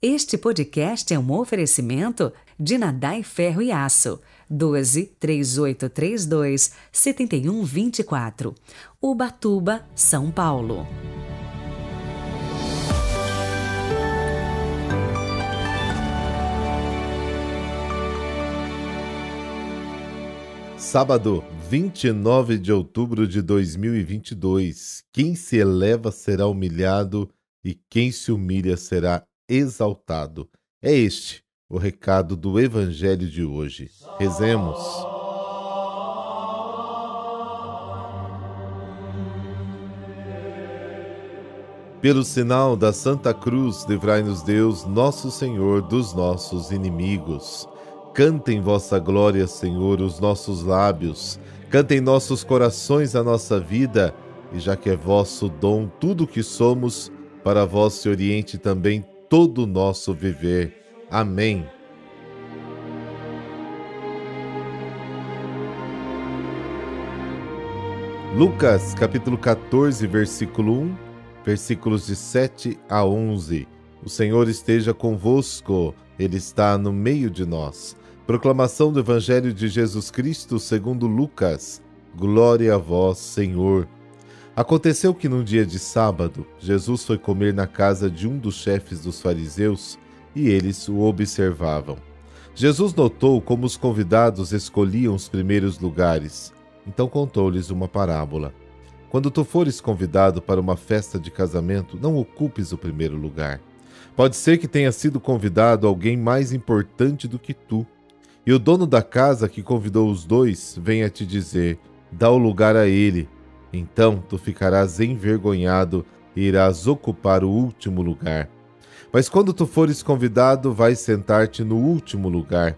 Este podcast é um oferecimento de Nadai Ferro e Aço, 12 3832 7124, Ubatuba, São Paulo. Sábado, 29 de outubro de 2022. Quem se eleva será humilhado e quem se humilha será exaltado. É este o recado do Evangelho de hoje. Rezemos. Pelo sinal da Santa Cruz, livrai-nos Deus, nosso Senhor, dos nossos inimigos. Cantem vossa glória, Senhor, os nossos lábios. Cantem nossos corações a nossa vida. E já que é vosso dom tudo o que somos, para vós se oriente também todo o nosso viver. Amém. Lucas, capítulo 14, versículo 1, versículos de 7 a 11. O Senhor esteja convosco, Ele está no meio de nós. Proclamação do Evangelho de Jesus Cristo segundo Lucas. Glória a vós, Senhor. Aconteceu que num dia de sábado, Jesus foi comer na casa de um dos chefes dos fariseus e eles o observavam. Jesus notou como os convidados escolhiam os primeiros lugares, então contou-lhes uma parábola. Quando tu fores convidado para uma festa de casamento, não ocupes o primeiro lugar. Pode ser que tenha sido convidado alguém mais importante do que tu, e o dono da casa que convidou os dois venha te dizer: dá o lugar a ele. Então tu ficarás envergonhado e irás ocupar o último lugar. Mas quando tu fores convidado, vais sentar-te no último lugar.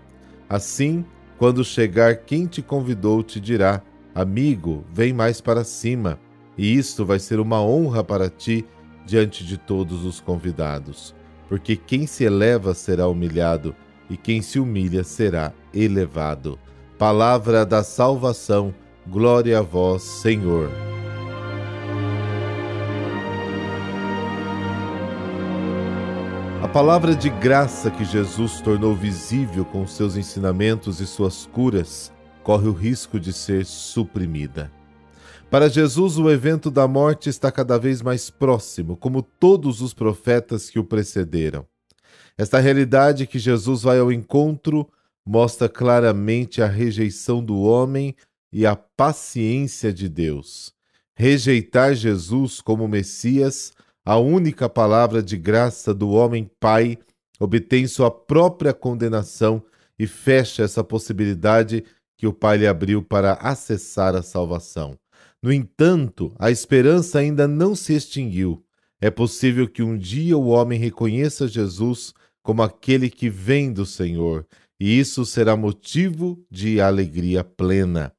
Assim, quando chegar quem te convidou, te dirá: amigo, vem mais para cima. E isto vai ser uma honra para ti diante de todos os convidados. Porque quem se eleva será humilhado, e quem se humilha será elevado. Palavra da salvação. Glória a vós, Senhor. A palavra de graça que Jesus tornou visível com seus ensinamentos e suas curas corre o risco de ser suprimida. Para Jesus, o evento da morte está cada vez mais próximo, como todos os profetas que o precederam. Esta realidade que Jesus vai ao encontro mostra claramente a rejeição do homem e a paciência de Deus. Rejeitar Jesus como Messias, a única palavra de graça do homem Pai, obtém sua própria condenação e fecha essa possibilidade que o Pai lhe abriu para acessar a salvação. No entanto, a esperança ainda não se extinguiu. É possível que um dia o homem reconheça Jesus como aquele que vem do Senhor, e isso será motivo de alegria plena.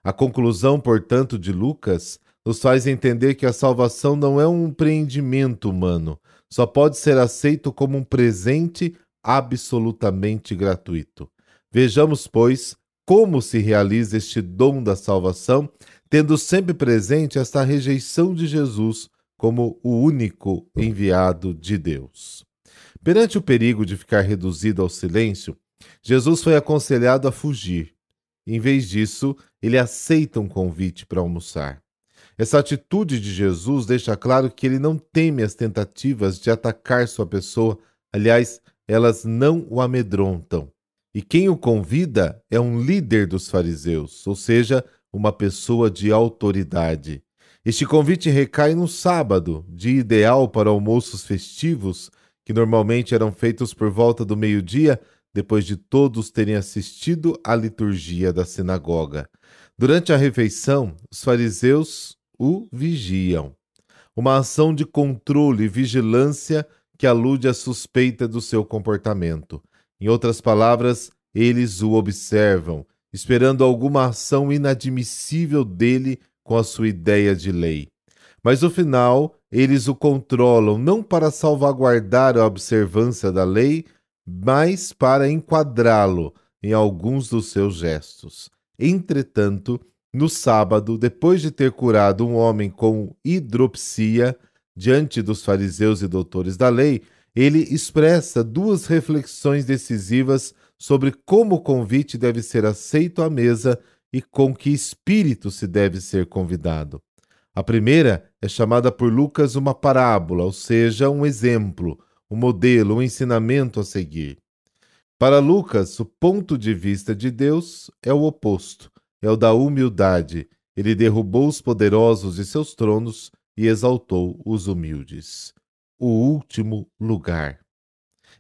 A conclusão, portanto, de Lucas nos faz entender que a salvação não é um empreendimento humano, só pode ser aceito como um presente absolutamente gratuito. Vejamos, pois, como se realiza este dom da salvação, tendo sempre presente esta rejeição de Jesus como o único enviado de Deus. Perante o perigo de ficar reduzido ao silêncio, Jesus foi aconselhado a fugir. Em vez disso, ele aceita um convite para almoçar. Essa atitude de Jesus deixa claro que ele não teme as tentativas de atacar sua pessoa, aliás, elas não o amedrontam. E quem o convida é um líder dos fariseus, ou seja, uma pessoa de autoridade. Este convite recai no sábado, dia ideal para almoços festivos, que normalmente eram feitos por volta do meio-dia, depois de todos terem assistido à liturgia da sinagoga. Durante a refeição, os fariseus o vigiam. Uma ação de controle e vigilância que alude à suspeita do seu comportamento. Em outras palavras, eles o observam, esperando alguma ação inadmissível dele com a sua ideia de lei. Mas no final, eles o controlam não para salvaguardar a observância da lei, mas para enquadrá-lo em alguns dos seus gestos. Entretanto, no sábado, depois de ter curado um homem com hidropsia, diante dos fariseus e doutores da lei, ele expressa duas reflexões decisivas sobre como o convite deve ser aceito à mesa e com que espírito se deve ser convidado. A primeira é chamada por Lucas uma parábola, ou seja, um exemplo, um modelo, um ensinamento a seguir. Para Lucas, o ponto de vista de Deus é o oposto, é o da humildade. Ele derrubou os poderosos de seus tronos e exaltou os humildes. O último lugar.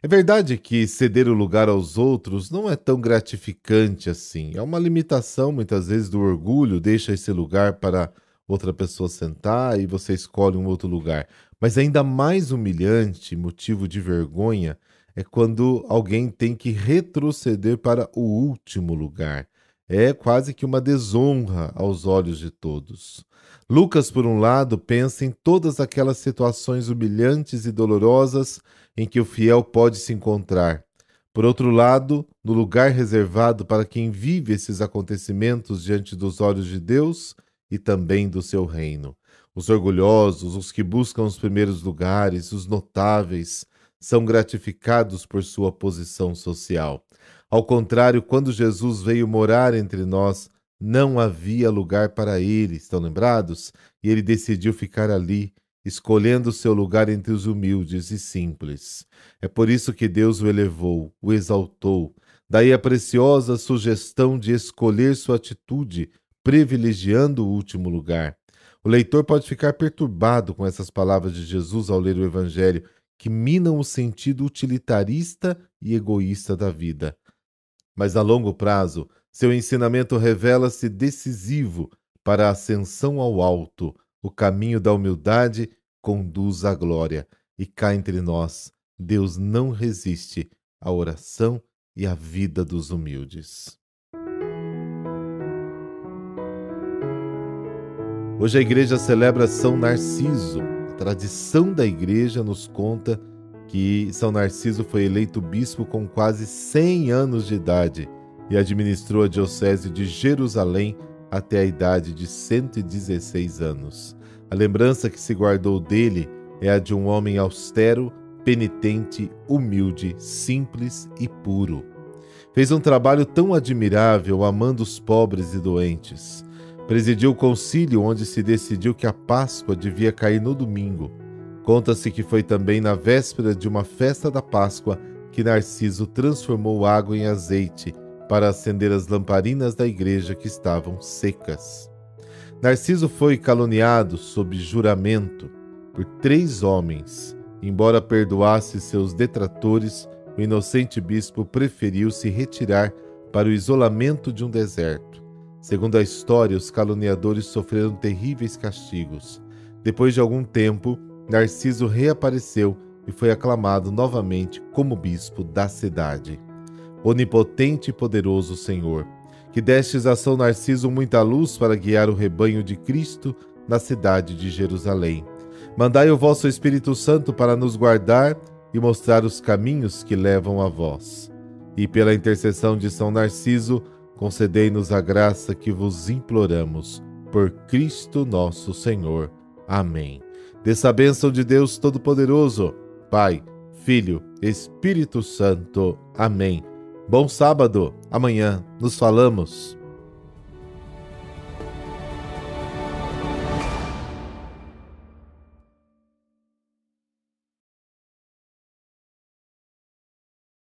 É verdade que ceder o lugar aos outros não é tão gratificante assim. É uma limitação, muitas vezes, do orgulho, deixa esse lugar para outra pessoa sentar e você escolhe um outro lugar. Mas ainda mais humilhante, motivo de vergonha, é quando alguém tem que retroceder para o último lugar. É quase que uma desonra aos olhos de todos. Lucas, por um lado, pensa em todas aquelas situações humilhantes e dolorosas em que o fiel pode se encontrar. Por outro lado, no lugar reservado para quem vive esses acontecimentos diante dos olhos de Deus e também do seu reino. Os orgulhosos, os que buscam os primeiros lugares, os notáveis, são gratificados por sua posição social. Ao contrário, quando Jesus veio morar entre nós, não havia lugar para ele, estão lembrados? E ele decidiu ficar ali, escolhendo seu lugar entre os humildes e simples. É por isso que Deus o elevou, o exaltou. Daí a preciosa sugestão de escolher sua atitude, privilegiando o último lugar. O leitor pode ficar perturbado com essas palavras de Jesus ao ler o Evangelho, que minam o sentido utilitarista e egoísta da vida. Mas a longo prazo, seu ensinamento revela-se decisivo para a ascensão ao alto. O caminho da humildade conduz à glória. E cá entre nós, Deus não resiste à oração e à vida dos humildes. Hoje a igreja celebra São Narciso. A tradição da igreja nos conta que São Narciso foi eleito bispo com quase 100 anos de idade e administrou a diocese de Jerusalém até a idade de 116 anos. A lembrança que se guardou dele é a de um homem austero, penitente, humilde, simples e puro. Fez um trabalho tão admirável amando os pobres e doentes. Presidiu o concílio onde se decidiu que a Páscoa devia cair no domingo. Conta-se que foi também na véspera de uma festa da Páscoa que Narciso transformou água em azeite para acender as lamparinas da igreja que estavam secas. Narciso foi caluniado sob juramento por 3 homens. Embora perdoasse seus detratores, o inocente bispo preferiu se retirar para o isolamento de um deserto. Segundo a história, os caluniadores sofreram terríveis castigos. Depois de algum tempo, Narciso reapareceu e foi aclamado novamente como bispo da cidade. Onipotente e poderoso Senhor, que destes a São Narciso muita luz para guiar o rebanho de Cristo na cidade de Jerusalém. Mandai o vosso Espírito Santo para nos guardar e mostrar os caminhos que levam a vós. E pela intercessão de São Narciso, concedei-nos a graça que vos imploramos. Por Cristo nosso Senhor. Amém. Dessa bênção de Deus Todo-Poderoso, Pai, Filho, Espírito Santo. Amém. Bom sábado. Amanhã nos falamos.